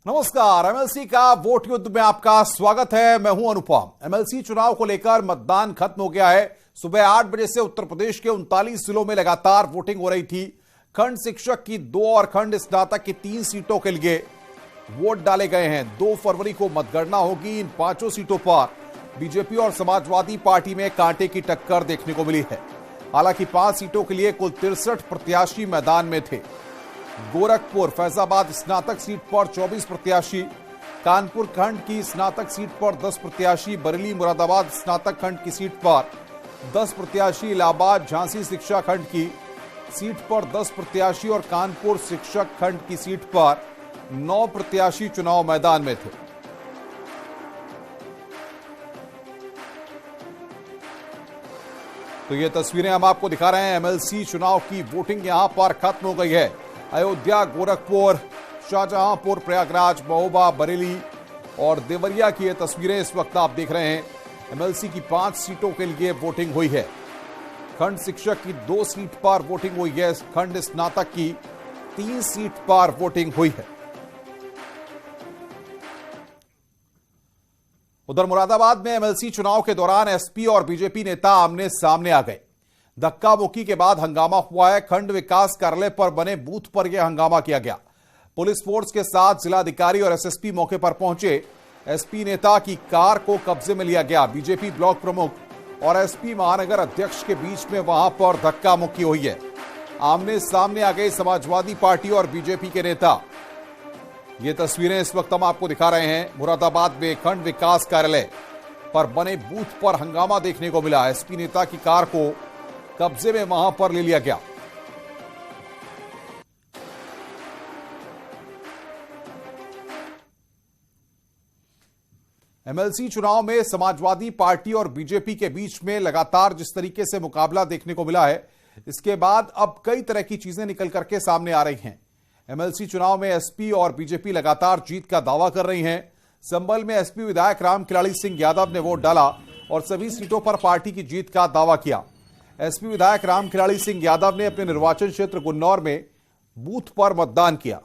नमस्कार। एमएलसी का वोट युद्ध में आपका स्वागत है। मैं हूं अनुपम। एमएलसी चुनाव को लेकर मतदान खत्म हो गया है। सुबह 8 बजे से उत्तर प्रदेश के 39 जिलों में लगातार वोटिंग हो रही थी। खंड शिक्षक की 2 और खंड स्नातक की 3 सीटों के लिए वोट डाले गए हैं। 2 फरवरी को मतगणना होगी। इन 5 सीटों पर बीजेपी और समाजवादी पार्टी में कांटे की टक्कर देखने को मिली है। हालांकि 5 सीटों के लिए कुल 63 प्रत्याशी मैदान में थे। गोरखपुर फैजाबाद स्नातक सीट पर 24 प्रत्याशी, कानपुर खंड की स्नातक सीट पर 10 प्रत्याशी, बरेली मुरादाबाद स्नातक खंड की सीट पर 10 प्रत्याशी, इलाहाबाद झांसी शिक्षा खंड की सीट पर 10 प्रत्याशी और कानपुर शिक्षक खंड की सीट पर 9 प्रत्याशी चुनाव मैदान में थे। तो ये तस्वीरें हम आपको दिखा रहे हैं। एमएलसी चुनाव की वोटिंग यहां पर खत्म हो गई है। अयोध्या, गोरखपुर, शाहजहांपुर, प्रयागराज, महोबा, बरेली और देवरिया की ये तस्वीरें इस वक्त आप देख रहे हैं। एमएलसी की 5 सीटों के लिए वोटिंग हुई है। खंड शिक्षक की 2 सीट पर वोटिंग हुई है। खंड स्नातक की 3 सीट पर वोटिंग हुई है। उधर मुरादाबाद में एमएलसी चुनाव के दौरान एसपी और बीजेपी नेता आमने सामने आ गए। धक्का मुक्की के बाद हंगामा हुआ है। खंड विकास कार्यालय पर बने बूथ पर यह हंगामा किया गया। पुलिस फोर्स के साथ जिलाधिकारी और एसएसपी मौके पर पहुंचे। एसपी नेता की कार को कब्जे में लिया गया। बीजेपी ब्लॉक प्रमुख और एसपी महानगर अध्यक्ष के बीच में वहां पर धक्का मुक्की हुई है। आमने सामने आ गए समाजवादी पार्टी और बीजेपी के नेता। ये तस्वीरें इस वक्त हम आपको दिखा रहे हैं। मुरादाबाद में खंड विकास कार्यालय पर बने बूथ पर हंगामा देखने को मिला। एसपी नेता की कार को कब्जे में वहां पर ले लिया गया। एमएलसी चुनाव में समाजवादी पार्टी और बीजेपी के बीच में लगातार जिस तरीके से मुकाबला देखने को मिला है, इसके बाद अब कई तरह की चीजें निकल करके सामने आ रही हैं। एमएलसी चुनाव में एसपी और बीजेपी लगातार जीत का दावा कर रही हैं। संभल में एसपी विधायक रामखिलाड़ी सिंह यादव ने वोट डाला और सभी सीटों पर पार्टी की जीत का दावा किया। एसपी विधायक रामखिलाड़ी सिंह यादव ने अपने निर्वाचन क्षेत्र गुन्नौर में बूथ पर मतदान किया।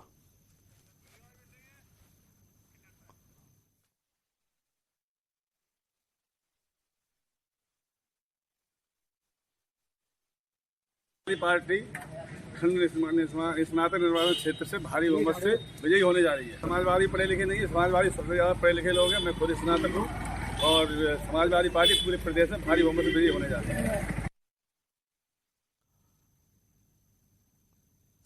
पार्टी खंड स्नातक निर्वाचन क्षेत्र से भारी बहुमत से विजयी होने जा रही है। समाजवादी पढ़े लिखे नहीं है, समाजवादी सबसे ज्यादा पढ़े लिखे लोग हैं। मैं खुद स्नातक हूँ और समाजवादी पार्टी पूरे प्रदेश में भारी बहुमत से विजयी होने जा रही है।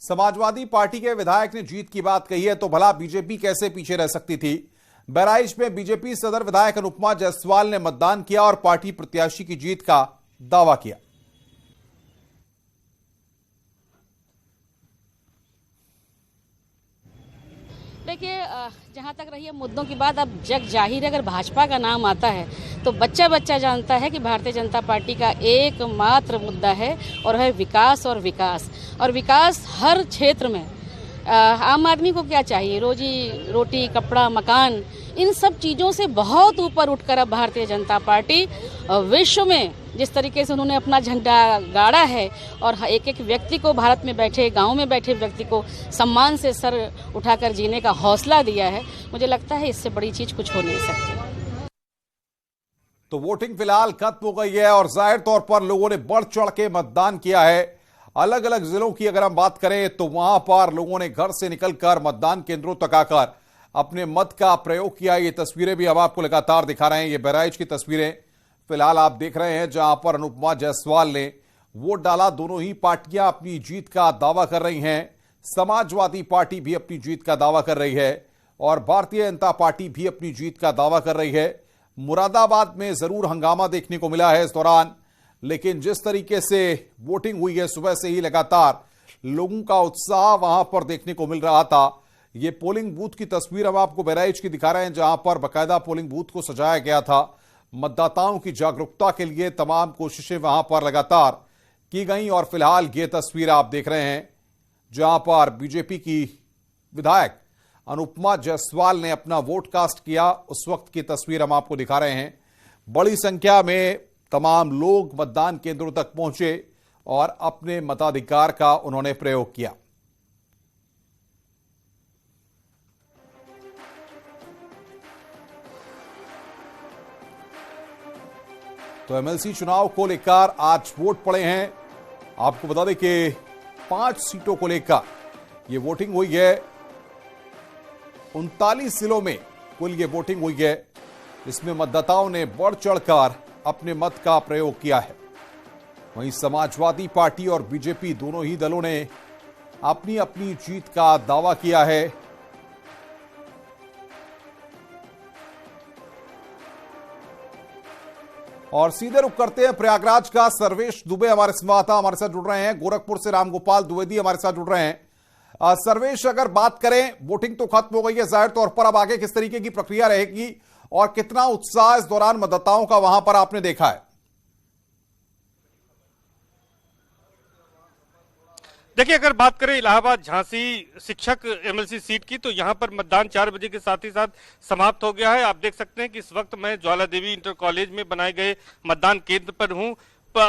समाजवादी पार्टी के विधायक ने जीत की बात कही है, तो भला बीजेपी कैसे पीछे रह सकती थी। बहराइच में बीजेपी सदर विधायक अनुपमा जायसवाल ने मतदान किया और पार्टी प्रत्याशी की जीत का दावा किया। देखिए, जहाँ तक रही है मुद्दों की बात, अब जग जाहिर है अगर भाजपा का नाम आता है तो बच्चा बच्चा जानता है कि भारतीय जनता पार्टी का एकमात्र मुद्दा है और है विकास और विकास और विकास हर क्षेत्र में। आम आदमी को क्या चाहिए? रोजी रोटी, कपड़ा, मकान, इन सब चीज़ों से बहुत ऊपर उठकर अब भारतीय जनता पार्टी विश्व में जिस तरीके से उन्होंने अपना झंडा गाड़ा है और एक एक व्यक्ति को, भारत में बैठे, गांव में बैठे व्यक्ति को सम्मान से सर उठाकर जीने का हौसला दिया है, मुझे लगता है इससे बड़ी चीज़ कुछ हो नहीं सकती। तो वोटिंग फिलहाल खत्म हो गई है और जाहिर तौर पर लोगों ने बढ़ चढ़ के मतदान किया है। अलग अलग जिलों की अगर हम बात करें तो वहां पर लोगों ने घर से निकलकर मतदान केंद्रों तक आकर अपने मत का प्रयोग किया। ये तस्वीरें भी हम आपको लगातार दिखा रहे हैं। ये बहराइच की तस्वीरें फिलहाल आप देख रहे हैं, जहां पर अनुपमा जायसवाल ने वोट डाला। दोनों ही पार्टियां अपनी जीत का दावा कर रही हैं। समाजवादी पार्टी भी अपनी जीत का दावा कर रही है और भारतीय जनता पार्टी भी अपनी जीत का दावा कर रही है। मुरादाबाद में जरूर हंगामा देखने को मिला है इस दौरान, लेकिन जिस तरीके से वोटिंग हुई है, सुबह से ही लगातार लोगों का उत्साह वहां पर देखने को मिल रहा था। ये पोलिंग बूथ की तस्वीर हम आपको बहराइच की दिखा रहे हैं, जहां पर बाकायदा पोलिंग बूथ को सजाया गया था। मतदाताओं की जागरूकता के लिए तमाम कोशिशें वहां पर लगातार की गई और फिलहाल ये तस्वीर आप देख रहे हैं, जहां पर बीजेपी की विधायक अनुपमा जायसवाल ने अपना वोट कास्ट किया। उस वक्त की तस्वीर हम आपको दिखा रहे हैं। बड़ी संख्या में तमाम लोग मतदान केंद्रों तक पहुंचे और अपने मताधिकार का उन्होंने प्रयोग किया। तो एमएलसी चुनाव को लेकर आज वोट पड़े हैं। आपको बता दें कि 5 सीटों को लेकर ये वोटिंग हुई है। 39 जिलों में कुल ये वोटिंग हुई है। इसमें मतदाताओं ने बढ़ चढ़कर अपने मत का प्रयोग किया है। वहीं समाजवादी पार्टी और बीजेपी दोनों ही दलों ने अपनी अपनी जीत का दावा किया है। और सीधे रुख करते हैं प्रयागराज का। सर्वेश दुबे हमारे संवाददाता हमारे साथ जुड़ रहे हैं। गोरखपुर से रामगोपाल द्विवेदी हमारे साथ जुड़ रहे हैं। सर्वेश, अगर बात करें, वोटिंग तो खत्म हो गई है जाहिर तौर पर, अब आगे किस तरीके की प्रक्रिया रहेगी और कितना उत्साह इस दौरान मतदाताओं का वहां पर आपने देखा है? देखिए, अगर बात करें इलाहाबाद झांसी शिक्षक एमएलसी सीट की, तो यहां पर मतदान 4 बजे के साथ ही साथ समाप्त हो गया है। आप देख सकते हैं कि इस वक्त मैं ज्वाला देवी इंटर कॉलेज में बनाए गए मतदान केंद्र पर हूं।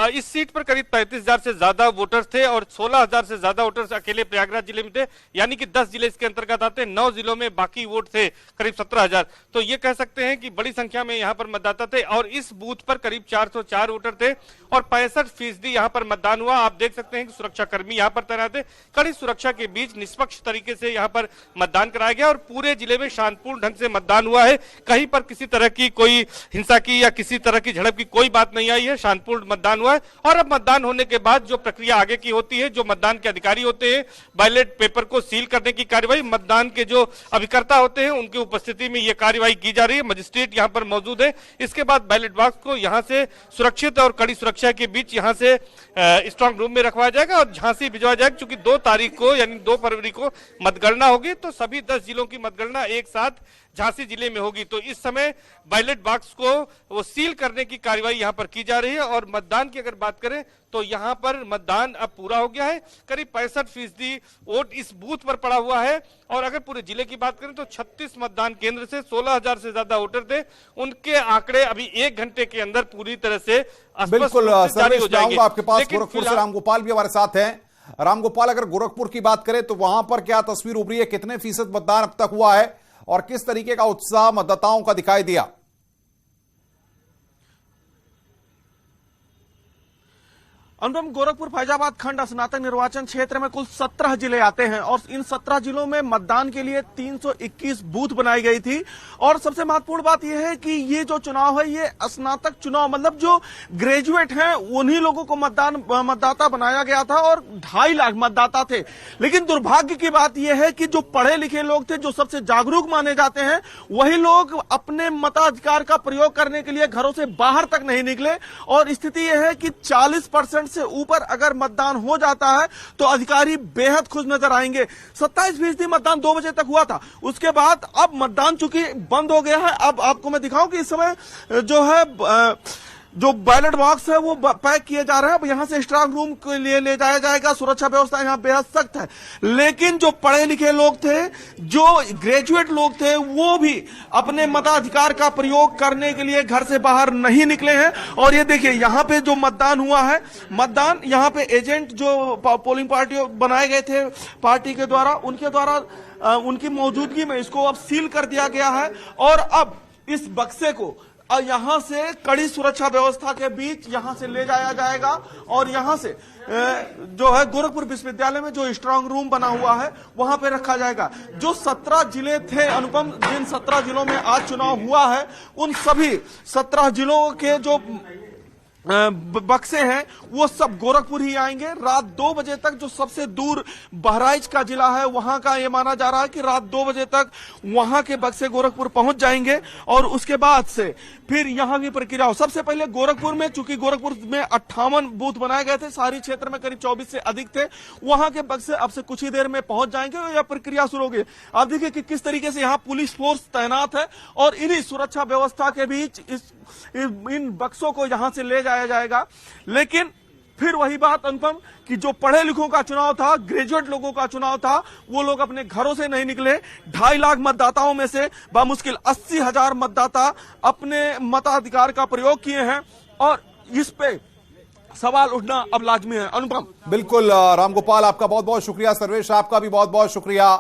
इस सीट पर करीब 35,000 से ज्यादा वोटर्स थे और 16,000 से ज्यादा वोटर्स अकेले प्रयागराज जिले में थे, यानी कि 10 जिले इसके अंतर्गत आते हैं। 9 जिलों में बाकी वोट थे करीब 17,000। तो ये कह सकते हैं कि बड़ी संख्या में यहाँ पर मतदाता थे और इस बूथ पर करीब 404 वोटर थे और 65% यहाँ पर मतदान हुआ। आप देख सकते हैं कि सुरक्षाकर्मी यहाँ पर तैनात थे। कड़ी सुरक्षा के बीच निष्पक्ष तरीके से यहाँ पर मतदान कराया गया और पूरे जिले में शांतिपूर्ण ढंग से मतदान हुआ है। कहीं पर किसी तरह की कोई हिंसा की या किसी तरह की झड़प की कोई बात नहीं आई है। शांतिपूर्ण मतदान हुआ है और अब मतदान होने के बाद जो प्रक्रिया आगे की होती है, जो मतदान के अधिकारी होते हैं, बैलेट पेपर को सील करने की कार्यवाही, मतदान के जो अभिकर्ता होते हैं उनकी उपस्थिति में यह कार्यवाही की जा रही है। मजिस्ट्रेट यहां पर मौजूद है। इसके बाद बैलेट बॉक्स को यहां से सुरक्षित और कड़ी सुरक्षा के बीच यहां से स्ट्रांग रूम में रखवाया जाएगा और झांसी भिजवाया जाएगा। क्योंकि 2 तारीख को यानी 2 फरवरी को मतगणना होगी, तो सभी 10 जिलों की मतगणना एक साथ झांसी जिले में होगी। तो इस समय बैलेट बॉक्स को वो सील करने की कार्यवाही यहां पर की जा रही है। और मतदान की अगर बात करें तो यहां पर मतदान अब पूरा हो गया है। करीब 65% वोट इस बूथ पर पड़ा हुआ है। और अगर पूरे जिले की बात करें तो 36 मतदान केंद्र से 16,000 से ज्यादा वोटर थे। उनके आंकड़े अभी 1 घंटे के अंदर पूरी तरह से बिल्कुल जारी हो जाएंगे। आपके पास गोरखपुर से रामगोपाल भी हमारे साथ हैं। रामगोपाल, अगर गोरखपुर की बात करें तो वहां पर क्या तस्वीर उभरी है? कितने फीसद मतदान अब तक हुआ है और किस तरीके का उत्साह मतदाताओं का दिखाई दिया? अनुपम, गोरखपुर फैजाबाद खंड स्नातक निर्वाचन क्षेत्र में कुल 17 जिले आते हैं और इन 17 जिलों में मतदान के लिए 321 बूथ बनाई गई थी। और सबसे महत्वपूर्ण बात यह है कि ये जो चुनाव है ये स्नातक चुनाव, मतलब जो ग्रेजुएट हैं उन्हीं लोगों को मतदाता बनाया गया था और 2.5 लाख मतदाता थे। लेकिन दुर्भाग्य की बात यह है कि जो पढ़े लिखे लोग थे, जो सबसे जागरूक माने जाते हैं, वही लोग अपने मताधिकार का प्रयोग करने के लिए घरों से बाहर तक नहीं निकले। और स्थिति यह है कि 40% से ऊपर अगर मतदान हो जाता है तो अधिकारी बेहद खुश नजर आएंगे। 27% मतदान 2 बजे तक हुआ था। उसके बाद अब मतदान चूंकि बंद हो गया है। अब आपको मैं दिखाऊं कि इस समय जो है जो बैलेट बॉक्स है वो पैक किए जा रहे हैं। अब यहां से स्ट्रांग रूम के लिए ले जाया जाएगा। सुरक्षा व्यवस्था यहां बेहद सख्त है। लेकिन जो पढ़े लिखे लोग थे, जो ग्रेजुएट लोग थे, वो भी अपने मताधिकार का प्रयोग करने के लिए घर से बाहर नहीं निकले हैं। और ये देखिए, यहां पे जो मतदान हुआ है, मतदान यहां पे एजेंट जो पोलिंग पार्टी बनाए गए थे पार्टी के द्वारा, उनके द्वारा उनकी मौजूदगी में इसको अब सील कर दिया गया है। और अब इस बक्से को यहां से कड़ी सुरक्षा व्यवस्था के बीच यहां से ले जाया जाएगा और यहां से जो है गोरखपुर विश्वविद्यालय में जो स्ट्रांग रूम बना हुआ है वहां पे रखा जाएगा। जो 17 जिले थे अनुपम, जिन 17 जिलों में आज चुनाव हुआ है, उन सभी 17 जिलों के जो बक्से हैं वो सब गोरखपुर ही आएंगे। रात 2 बजे तक जो सबसे दूर बहराइच का जिला है वहां का ये माना जा रहा है कि रात 2 बजे तक वहां के बक्से गोरखपुर पहुंच जाएंगे और उसके बाद से फिर यहां की प्रक्रिया हो। सबसे पहले गोरखपुर में, चूंकि गोरखपुर में 58 बूथ बनाए गए थे, शहरी क्षेत्र में करीब 24 से अधिक थे, वहां के बक्से अब से कुछ ही देर में पहुंच जाएंगे और यह प्रक्रिया शुरू होगी। आप देखिए कि किस तरीके से यहां पुलिस फोर्स तैनात है और इन्हीं सुरक्षा व्यवस्था के बीच इन बक्सों को यहां से ले जाया जाएगा। लेकिन फिर वही बात अनुपम कि जो पढ़े लिखों का चुनाव था, ग्रेजुएट लोगों का चुनाव था, वो लोग अपने घरों से नहीं निकले। 2.5 लाख मतदाताओं में से बामुश्किल 80,000 मतदाता अपने मताधिकार का प्रयोग किए हैं और इस पे सवाल उठना अब लाजमी है। अनुपम, बिल्कुल रामगोपाल, आपका बहुत बहुत शुक्रिया। सर्वेश, आपका भी बहुत बहुत शुक्रिया।